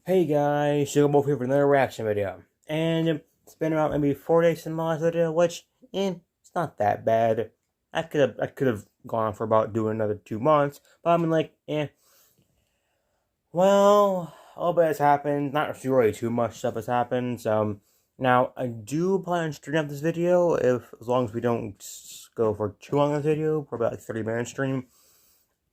Hey guys, Wolfe here for another reaction video. And it's been about maybe 4 days since my last video, which, it's not that bad. I could have gone on for about doing another 2 months, but I'm like, well, a little bit has happened. Not really too much stuff has happened. So now I do plan on streaming up this video as long as we don't go for too long in this video, for about like 30-minute stream.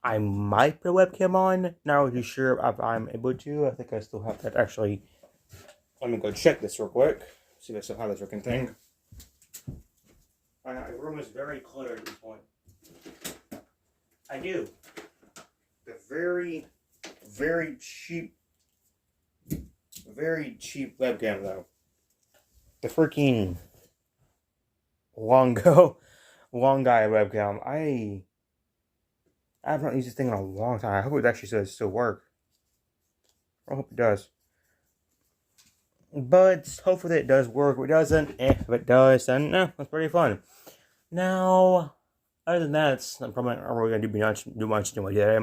I might put a webcam on. Not really sure if I'm able to. I think I still have that actually. Let me go check this real quick. See if I still have this freaking thing. My room is very cluttered at this point. I do. The very cheap webcam though. The freaking long guy webcam. I've not used this thing in a long time. I hope it actually does still work. I hope it does. But hopefully it does work. If it doesn't, if it does, then that's pretty fun. Now, other than that, I'm probably not really gonna do much today.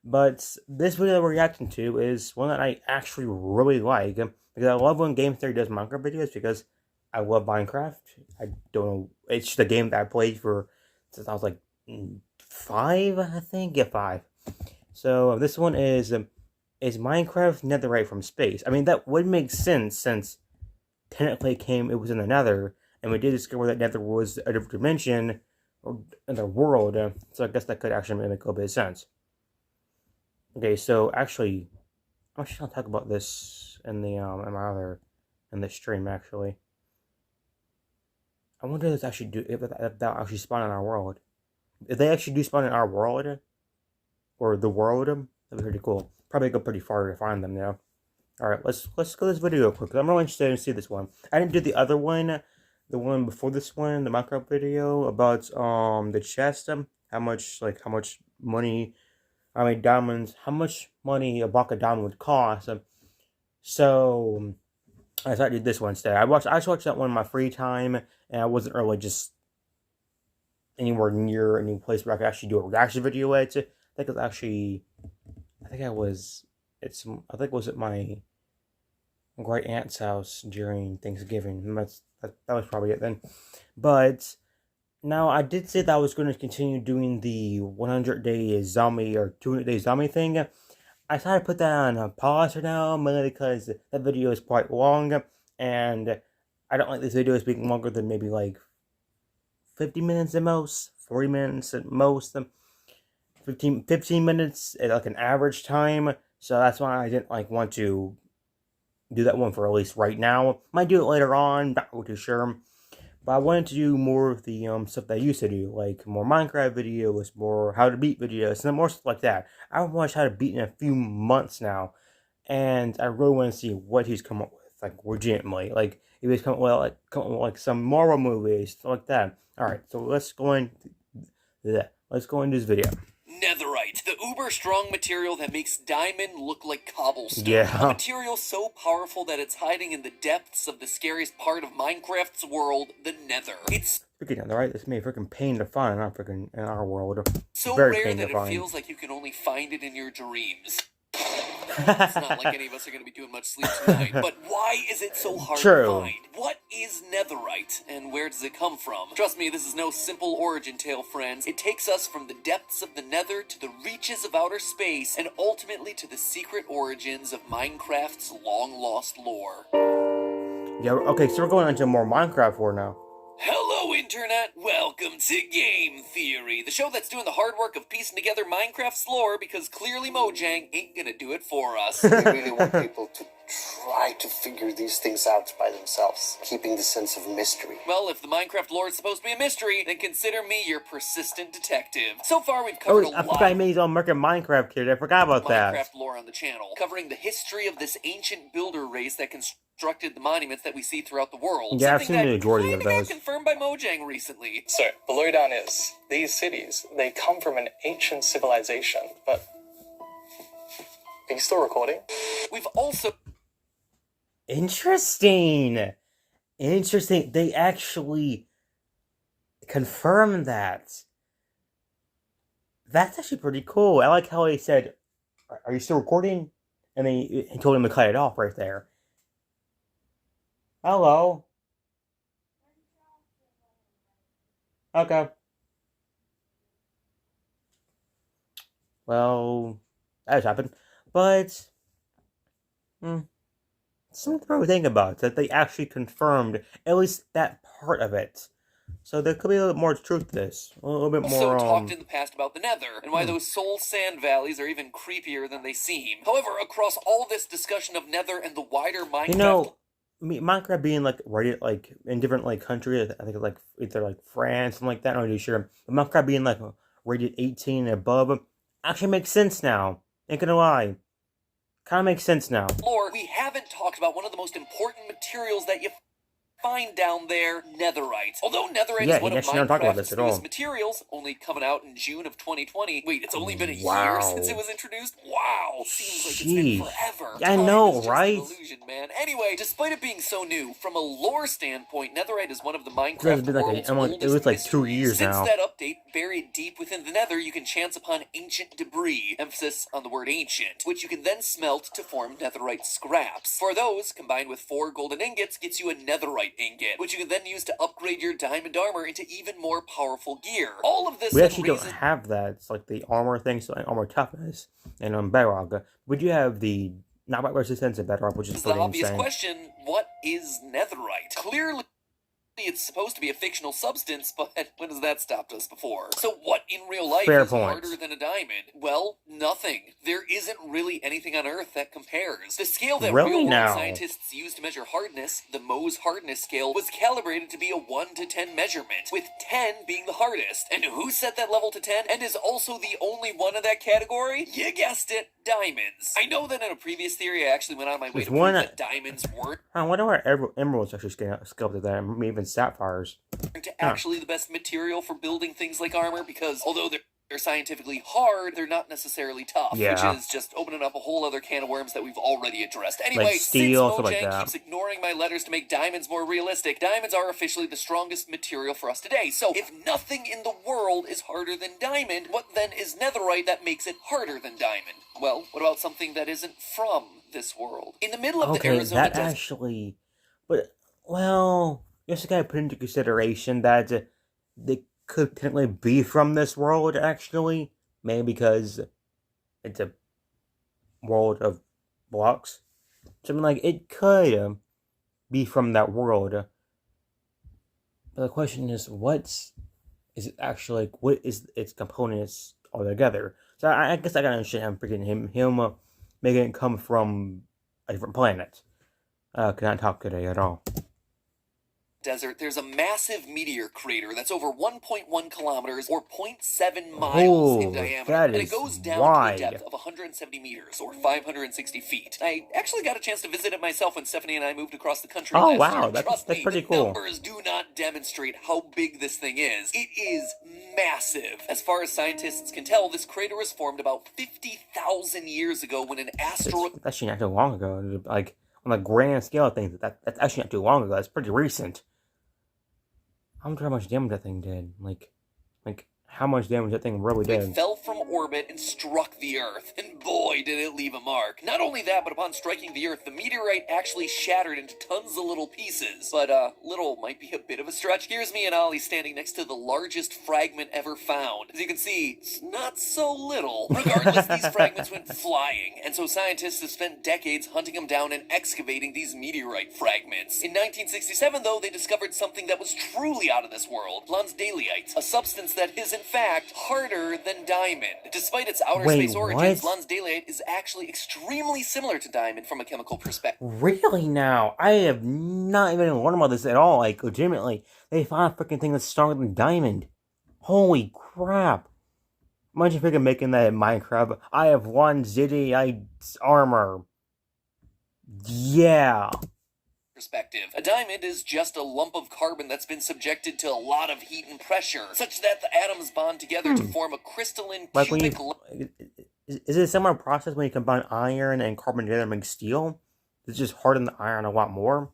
But this video we're reacting to is one that I actually really like because I love when Game Theory does Minecraft videos because I love Minecraft. I don't know, it's just a game that I played for since I was like 5, I think. Yeah, 5. So this one is Minecraft Netherrite from space. I mean, that would make sense since technically it was in the Nether, and we did discover that Nether was a different dimension or another world. So I guess that could actually make a little bit of sense. Okay, so actually, I'm actually gonna talk about this in the in the stream. Actually, I wonder if this actually if that actually spawn in our world. If they actually do spawn in our world or the world, that'd be pretty cool. Probably go pretty far to find them now. All right, let's go this video real quick. Cause I'm really interested to see this one. I didn't do the other one, the one before this one, the Minecraft video about the chest. How much money, how many diamonds, how much money a block of diamond would cost. So I decided to do this one instead. I just watched that one in my free time, and I wasn't really just anywhere near any place where I could actually do a reaction video at. I think it was actually, I think it was at my great aunt's house during Thanksgiving. That was probably it then. But now I did say that I was going to continue doing the 100-day zombie or 200-day zombie thing. I decided to put that on a pause for now, mainly because that video is quite long, and I don't like these videos being longer than maybe like 50 minutes at most, 40 minutes at most, 15 minutes at like an average time. So that's why I didn't want to do that one for at least right now. Might do it later on, not really too sure. But I wanted to do more of the stuff that I used to do, like more Minecraft videos, more how to beat videos, and more stuff like that. I haven't watched how to beat in a few months now, and I really want to see what he's come up with, like legitimately, like if he's come up with some Marvel movies, stuff like that. All right, so let's go into this video. Netherite, the uber-strong material that makes diamond look like cobblestone. Yeah. A material so powerful that it's hiding in the depths of the scariest part of Minecraft's world, the Nether. It's Freaking Netherite, this may freaking pain to find in our world. so Very rare pain that to it find. feels like you can only find it in your dreams. It's not like any of us are going to be doing much sleep tonight, but why is it so hard to find? What is Netherite, and where does it come from? Trust me, this is no simple origin tale, friends. It takes us from the depths of the Nether to the reaches of outer space, and ultimately to the secret origins of Minecraft's long-lost lore. Yeah, okay, so we're going into more Minecraft lore now. Hello, Internet! Welcome to Game Theory, the show that's doing the hard work of piecing together Minecraft's lore because clearly Mojang ain't gonna do it for us. We really want people to try to figure these things out by themselves, keeping the sense of mystery. Well, if the Minecraft lore is supposed to be a mystery, then consider me your persistent detective. So far, we've covered a lot. I forgot I made his own Minecraft kid. I forgot about that. Minecraft lore on the channel, covering the history of this ancient builder race that constructed the monuments that we see throughout the world. Yeah, I've seen the majority of those. Got confirmed by Mojang recently. So, the lowdown is, these cities, they come from an ancient civilization, but... Are you still recording? We've also... Interesting. They actually confirmed that. That's actually pretty cool. I like how he said, "Are you still recording?" And then he told him to cut it off right there. Hello. Okay. Well, that has happened. But, something to think about, that they actually confirmed at least that part of it. So there could be a little more truth to this. A little bit more, also talked in the past about the Nether, and why those soul sand valleys are even creepier than they seem. However, across all this discussion of Nether and the wider Minecraft... You know, Minecraft being, like, rated, like, in different, like, countries, I think, like, either, like, France, something like that, I'm not really sure. But Minecraft being, like, rated 18 and above actually makes sense now. Ain't gonna lie. Kind of makes sense now. We haven't talked about one of the most important materials that you find down there, Netherite. Although Netherite is one of Minecraft's newest materials, only coming out in June of 2020. Wait, it's only been a year since it was introduced? Wow, seems like it's been forever. I know, right? Time is just an illusion, man. Anyway, despite it being so new, from a lore standpoint, Netherite is one of the Minecraft world's oldest it was like 2 years now. Since that update, buried deep within the Nether, you can chance upon ancient debris, emphasis on the word ancient, which you can then smelt to form Netherite scraps. For those, combined with 4 golden ingots, gets you a Netherite ingot, which you can then use to upgrade your diamond armor into even more powerful gear. All of this... We actually don't have that. It's like the armor thing, so armor toughness, and on Bedrock. We do have the knockback resistance and Bedrock, which is pretty the obvious insane. Question, what is Netherite? Clearly, it's supposed to be a fictional substance, but when has that stopped us before? So what in real life is harder than a diamond? Well, nothing. There isn't really anything on Earth that compares. The scale that real-world scientists use to measure hardness, the Mohs hardness scale, was calibrated to be a 1 to 10 measurement, with 10 being the hardest. And who set that level to 10 and is also the only one in that category? You guessed it, diamonds. I know that in a previous theory, I actually went on my way to prove that diamonds weren't... I wonder where emeralds actually sculpted that, maybe even sapphires. Actually the best material for building things like armor, because although they're scientifically hard, they're not necessarily tough, which is just opening up a whole other can of worms that we've already addressed. Anyway, like steel, since Mojang keeps ignoring my letters to make diamonds more realistic, diamonds are officially the strongest material for us today. So if nothing in the world is harder than diamond, what then is Netherite that makes it harder than diamond? Well, what about something that isn't from this world? In the middle of the Arizona desert... actually... But, well... You also gotta put into consideration that they could technically be from this world, actually. Maybe because it's a world of blocks. Something like, it could be from that world. But the question is, is it actually, what is its components altogether? So I guess I gotta understand him making it come from a different planet. Cannot talk today at all. Desert, there's a massive meteor crater that's over 1.1 kilometers or 0.7 miles in diameter, and it goes down to a depth of 170 meters or 560 feet. I actually got a chance to visit it myself when Stephanie and I moved across the country last year. Trust me, pretty cool. The numbers do not demonstrate how big this thing is. It is massive. As far as scientists can tell, this crater was formed about 50,000 years ago when an asteroid... That's actually not too long ago. Like, on the grand scale of things, that's actually not too long ago. That's pretty recent. I wonder how much damage that thing did. Like how much damage that thing really did. It fell from orbit and struck the Earth, and boy, did it leave a mark. Not only that, but upon striking the Earth, the meteorite actually shattered into tons of little pieces. But, little might be a bit of a stretch. Here's me and Ollie standing next to the largest fragment ever found. As you can see, it's not so little. Regardless, these fragments went flying, and so scientists have spent decades hunting them down and excavating these meteorite fragments. In 1967, though, they discovered something that was truly out of this world, Lensite, a substance that is, in fact, harder than diamond. Despite its outer space origins, Lensite is actually extremely similar to diamond from a chemical perspective. Really now? I have not even learned about this at all. Like, legitimately, they found a freaking thing that's stronger than diamond. Holy crap. Imagine if we could making that in Minecraft. I have 1 Ziddy armor. Yeah. Perspective. A diamond is just a lump of carbon that's been subjected to a lot of heat and pressure, such that the atoms bond together to form a crystalline cubic... Is it a similar process when you combine iron and carbon together and make steel? Does it just harden the iron a lot more?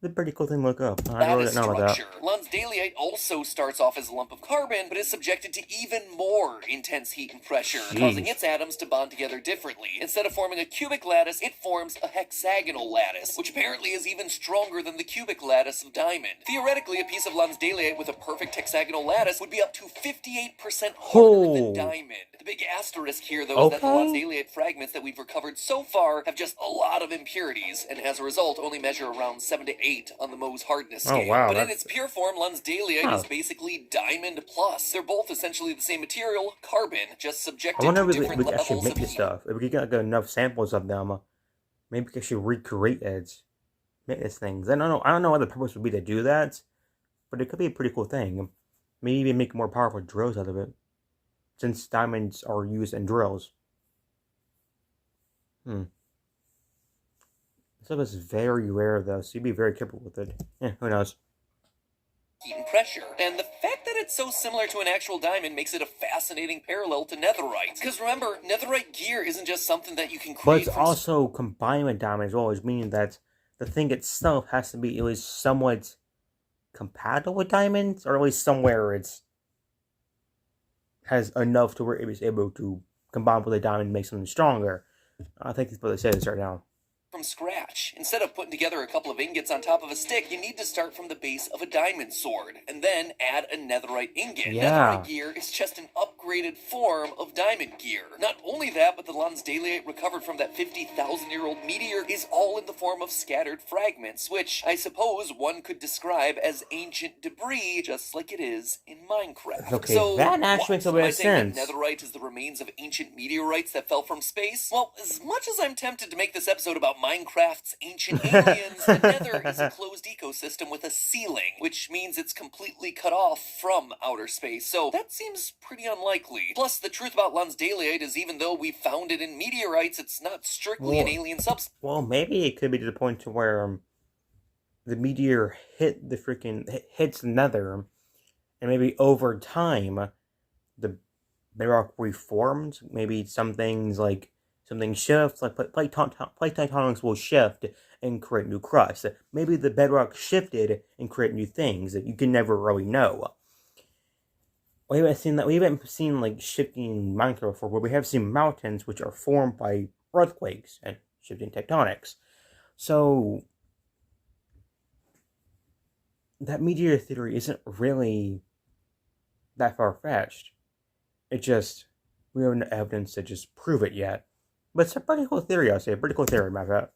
a pretty cool thing to look up. I really didn't know about that. Lensite also starts off as a lump of carbon, but is subjected to even more intense heat and pressure, causing its atoms to bond together differently. Instead of forming a cubic lattice, it forms a hexagonal lattice, which apparently is even stronger than the cubic lattice of diamond. Theoretically, a piece of Lensite with a perfect hexagonal lattice would be up to 58% harder than diamond. The big asterisk here, though, is that the Lensite fragments that we've recovered so far have just a lot of impurities, and as a result, only measure around 7 to 8 on the Mohs hardness scale. But in its pure form, Lensite is basically diamond plus. They're both essentially the same material, carbon, just subjected to different levels of heat. I wonder if we actually make this stuff. If we get like, enough samples of them, maybe we can actually recreate it. Make these things. I don't know what the purpose would be to do that, but it could be a pretty cool thing. Maybe even make more powerful drills out of it, since diamonds are used in drills. Stuff is very rare, though, so you'd be very careful with it. Who knows? Heat and pressure, and the fact that it's so similar to an actual diamond makes it a fascinating parallel to Netherite. Because remember, Netherite gear isn't just something that you can create. But it's also combined with diamond as well, meaning that the thing itself has to be at least somewhat compatible with diamonds, or at least somewhere it's has enough to where it is able to combine with a diamond and make something stronger. I think that's what they say this right now. From scratch. Instead of putting together a couple of ingots on top of a stick, you need to start from the base of a diamond sword, and then add a netherite ingot. Netherite gear is just an upgraded form of diamond gear. Not only that, but the Lensite recovered from that 50,000-year-old meteor is all in the form of scattered fragments, which I suppose one could describe as ancient debris, just like it is in Minecraft. Okay, so that actually makes a bit of sense. Netherite is the remains of ancient meteorites that fell from space? Well, as much as I'm tempted to make this episode about Minecraft's ancient aliens, the Nether is a closed ecosystem with a ceiling, which means it's completely cut off from outer space, so that seems pretty unlikely. Plus, the truth about Lensite is even though we found it in meteorites, it's not strictly an alien substance. Well, maybe it could be to the point to where the meteor hits the Nether, and maybe over time, the bedrock reformed. Maybe something shifts, like plate tectonics will shift and create new crust. Maybe the bedrock shifted and create new things that you can never really know. We haven't seen that. We haven't seen like shifting in Minecraft before, but we have seen mountains which are formed by earthquakes and shifting tectonics. So that meteor theory isn't really that far-fetched. It just, we don't have evidence to just prove it yet. But it's a pretty cool theory, I'll say. A pretty cool theory, matter of fact.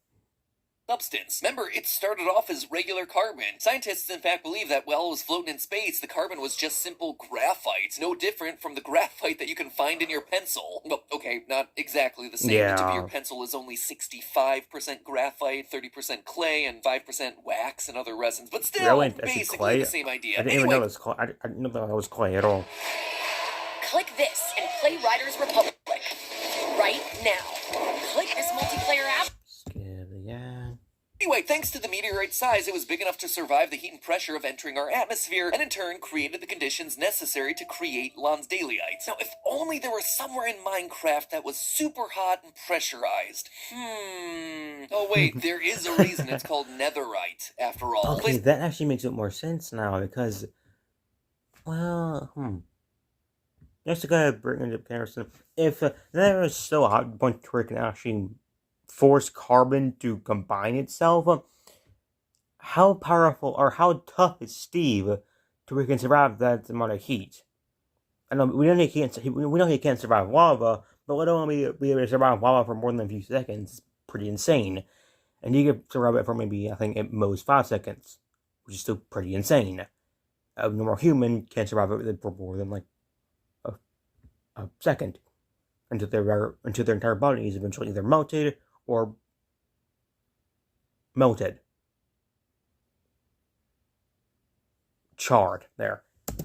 Substance. Remember, it started off as regular carbon. Scientists, in fact, believe that while it was floating in space, the carbon was just simple graphite. No different from the graphite that you can find in your pencil. Well, okay, not exactly the same. The tip of your pencil is only 65% graphite, 30% clay, and 5% wax and other resins. But still, basically the same idea. I didn't even know it was clay. I didn't know that was clay at all. Click this and play Riders Republic right now. Click this multiplayer app. Anyway, thanks to the meteorite size, it was big enough to survive the heat and pressure of entering our atmosphere, and in turn created the conditions necessary to create Lensite. Now, if only there was somewhere in Minecraft that was super hot and pressurized. Oh wait, there is a reason it's called Netherite, after all. Okay, that actually makes it more sense now, because, well, just to kind of bring into comparison, if there is so hot, a bunch where it can actually force carbon to combine itself, how powerful or how tough is Steve to where he can survive that amount of heat? I know we know he can't survive lava, but let alone be able to survive lava for more than a few seconds. It's pretty insane. And you can survive it for maybe, I think, at most 5 seconds, which is still pretty insane. A normal human can't survive it for more than like a second, until their entire body is eventually either melted or charred. There.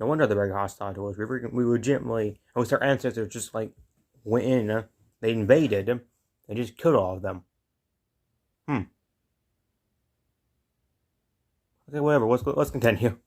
No wonder they're very hostile to us. We legitimately, at least our ancestors just like went in, they invaded, they just killed all of them. Okay, whatever. Let's continue.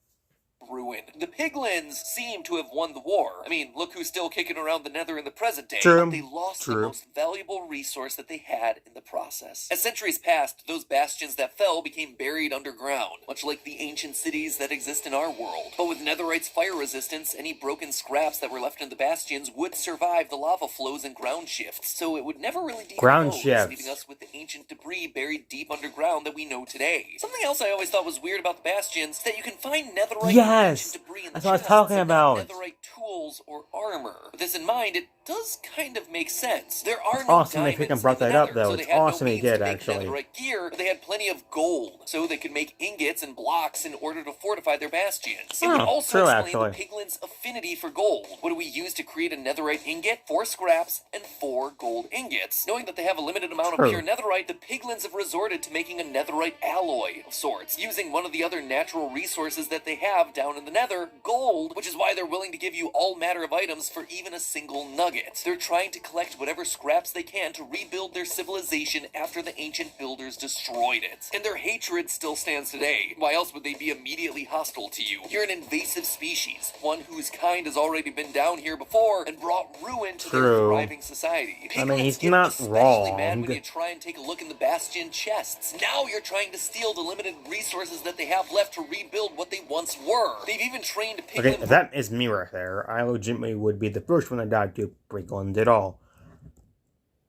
Ruin. The piglins seem to have won the war. I mean, look who's still kicking around the Nether in the present day. True. But they lost the most valuable resource that they had in the process. As centuries passed, those bastions that fell became buried underground, much like the ancient cities that exist in our world. But with Netherite's fire resistance, any broken scraps that were left in the bastions would survive the lava flows and ground shifts, so it would never really decompose, leaving us with the ancient debris buried deep underground that we know today. Something else I always thought was weird about the bastions is that you can find Netherite debris in the that's what I was talking about. Netherite tools or armor. With this in mind, it does kind of make sense. There are it's no awesome they freaking brought that up, though. so it's awesome they did, actually. Netherite gear, but they had plenty of gold, so they could make ingots and blocks in order to fortify their bastions. It would also explain the piglins' affinity for gold. What do we use to create a Netherite ingot? 4 scraps and 4 gold ingots. Knowing that they have a limited amount of pure Netherite, the piglins have resorted to making a Netherite alloy of sorts, using one of the other natural resources that they have down in the Nether, gold, which is why they're willing to give you all matter of items for even a single nugget. They're trying to collect whatever scraps they can to rebuild their civilization after the ancient builders destroyed it. And their hatred still stands today. Why else would they be immediately hostile to you? You're an invasive species, one whose kind has already been down here before and brought ruin to their thriving society. I mean, he's not wrong. Mad when you try and take a look in the bastion chests. Now you're trying to steal the limited resources that they have left to rebuild what they once were. They've even trained piglins. Okay, that is me right there. I legitimately would be the first one to die to piglins at all.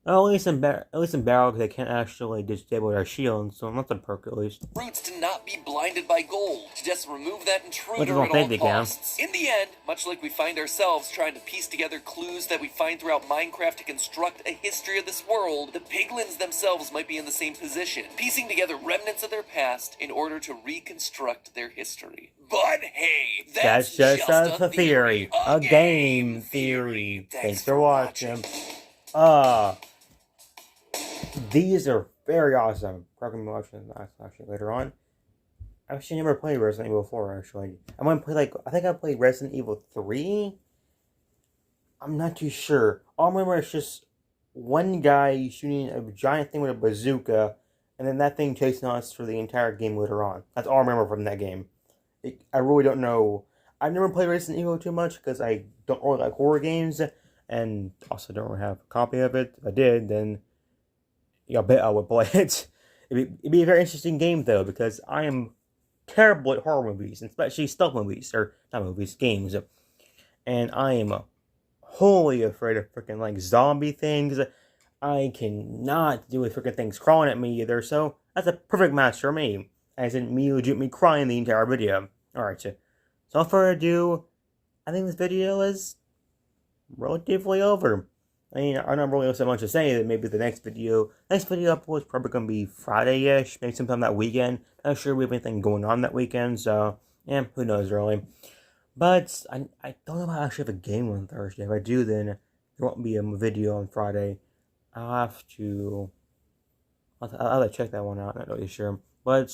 Well, at least in Barrel, they can't actually disable their shield, so that's a perk at least. Roots to not be blinded by gold, to just remove that intruder at all costs. In the end, much like we find ourselves trying to piece together clues that we find throughout Minecraft to construct a history of this world, the piglins themselves might be in the same position, piecing together remnants of their past in order to reconstruct their history. But hey, that's just a theory. A game theory. Thanks for watching. These are very awesome. Probably gonna be watching that actually later on. I've actually never played Resident Evil 4 actually. I want to play I think I played Resident Evil 3. I'm not too sure. All I remember is just one guy shooting a giant thing with a bazooka, and then that thing chasing us for the entire game later on. That's all I remember from that game. I really don't know. I've never played Resident Evil too much because I don't really like horror games, and also don't really have a copy of it. If I did, then I bet I would play it. It'd be a very interesting game though, because I am terrible at horror movies, especially stealth movies, or not movies, games. And I am wholly afraid of freaking like zombie things. I cannot deal with freaking things crawling at me either, so that's a perfect match for me. As in me legitimately crying the entire video. Alright, so without further ado, I think this video is relatively over. I mean, I don't really have so much to say that maybe the next video upload is probably going to be Friday-ish, maybe sometime that weekend. Not sure we have anything going on that weekend, so, yeah, who knows really. But, I don't know if I actually have a game on Thursday. If I do, then there won't be a video on Friday. I'll have to check that one out, not really sure. But,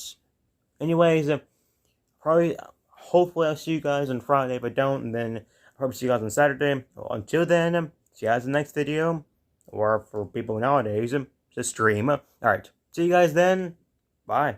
anyways, hopefully I'll see you guys on Friday. If I don't, and then I'll probably see you guys on Saturday. Well, until then, see you guys in the next video, or for people nowadays, just stream. Alright, see you guys then. Bye.